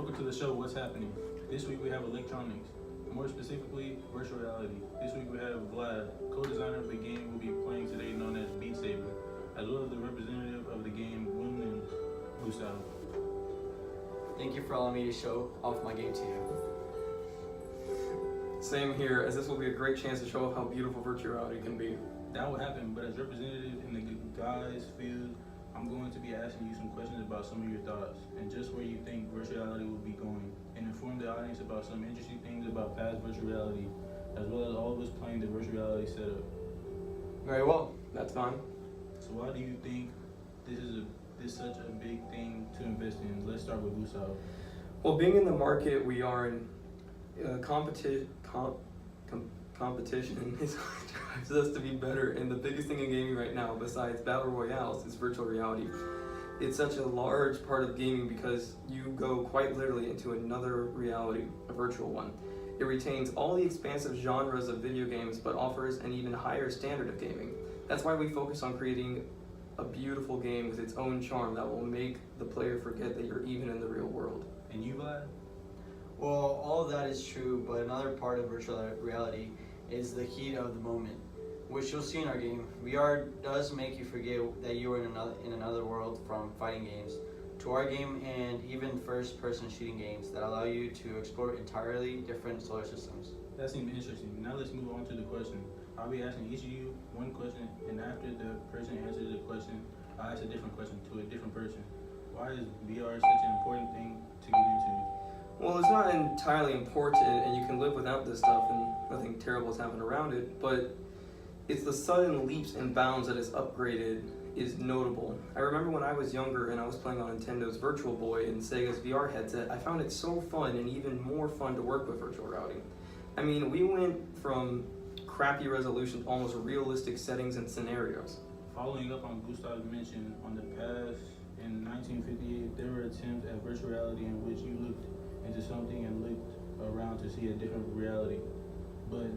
Welcome to the show, What's Happening? This week we have electronics, more specifically, virtual reality. This week we have Vlad, co-designer of the game we'll be playing today known as Beat Saber, as well as the representative of the game, Women Gustavo. Thank you for allowing me to show off my game to you. Same here, as this will be a great chance to show off how beautiful virtual reality can be. That will happen, but as representative in the guys field, I'm going to be asking you some questions about some of your thoughts and just where you think virtual reality will be going, and inform the audience about some interesting things about past virtual reality, as well as all of us playing the virtual reality setup. Very well, that's fine. So why do you think this is such a big thing to invest in? Let's start with Gustavo. Well, being in the market we are in, competition is what drives us to be better, and the biggest thing in gaming right now, besides battle royales, is virtual reality. It's such a large part of gaming because you go quite literally into another reality, a virtual one. It retains all the expansive genres of video games, but offers an even higher standard of gaming. That's why we focus on creating a beautiful game with its own charm that will make the player forget that you're even in the real world. And you, Vlad? Well, all of that is true, but another part of virtual reality is the heat of the moment, which you'll see in our game. VR does make you forget that you are in another world, from fighting games to our game and even first-person shooting games that allow you to explore entirely different solar systems. That seems interesting. Now let's move on to the question. I'll be asking each of you one question, and after the person answers the question, I'll ask a different question to a different person. Why is VR such an important thing to get into? Well, it's not entirely important, and you can live without this stuff and nothing terrible has happened around it, but it's the sudden leaps and bounds that it's upgraded is notable. I remember when I was younger and I was playing on Nintendo's Virtual Boy and Sega's VR headset, I found it so fun and even more fun to work with virtual reality. I mean, we went from crappy resolution to almost realistic settings and scenarios. Following up on Gustavo's mention, on the past, in 1958, there were attempts at virtual reality in which you looked into something and looked around to see a different reality. But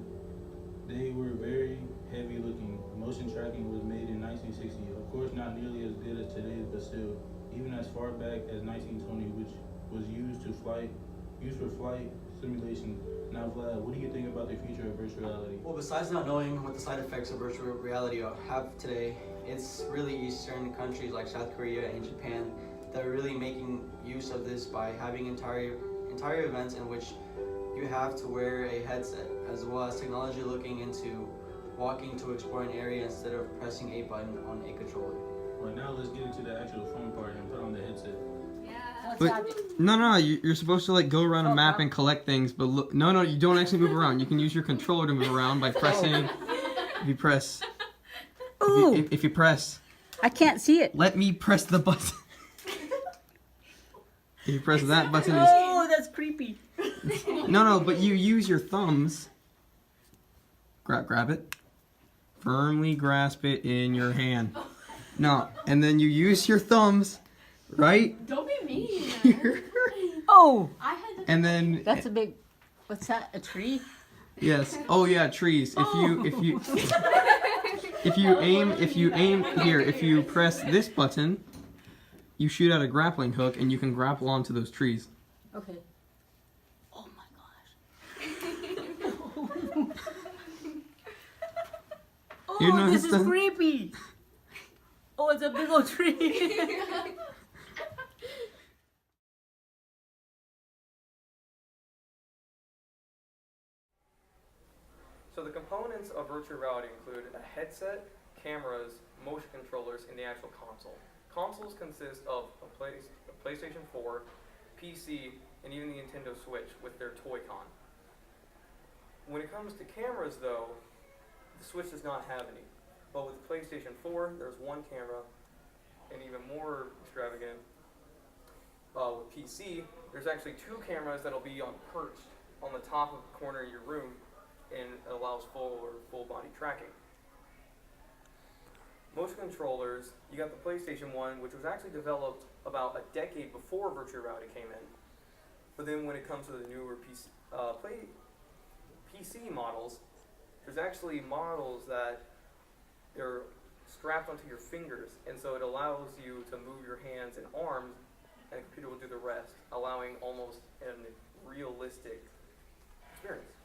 they were very heavy looking. Motion tracking was made in 1960. Of course, not nearly as good as today's, but still, even as far back as 1920, which was used for flight simulation. Now, Vlad, what do you think about the future of virtual reality? Well, besides not knowing what the side effects of virtual reality have today, it's really Eastern countries like South Korea and Japan that are really making use of this by having entire events in which you have to wear a headset, as well as technology looking into walking to explore an area instead of pressing a button on a controller. Right, now let's get into the actual fun part and put on the headset. No, you're supposed to like go around a map and collect things, but look, no, you don't actually move around. You can use your controller to move around by pressing. If you press. If you press. I can't see it. Let me press the button. If you press that button, Oh, that's creepy. no, but you use your thumbs. Grab it. Firmly grasp it in your hand. No, and then you use your thumbs, right? Don't be mean. Oh, And then that's a big. What's that? A tree? yes. Oh yeah, trees. If you aim here, if you press this button, you shoot out a grappling hook and you can grapple onto those trees. Okay. Oh my gosh. You Oh, know this it's is the- creepy. Oh, it's a big old tree. So the components of virtual reality include a headset, cameras, motion controllers, and the actual console. Consoles consist of a PlayStation 4, PC, and even the Nintendo Switch with their Toy-Con. When it comes to cameras though, the Switch does not have any. But with PlayStation 4, there's one camera, and even more extravagant, with PC, there's actually two cameras that'll be perched on the top of the corner of your room, and it allows full body tracking. Motion controllers, you got the PlayStation 1, which was actually developed about a decade before virtual reality came in. But then when it comes to the newer PC models, there's actually models that they're strapped onto your fingers, and so it allows you to move your hands and arms, and the computer will do the rest, allowing allowing almost an realistic experience.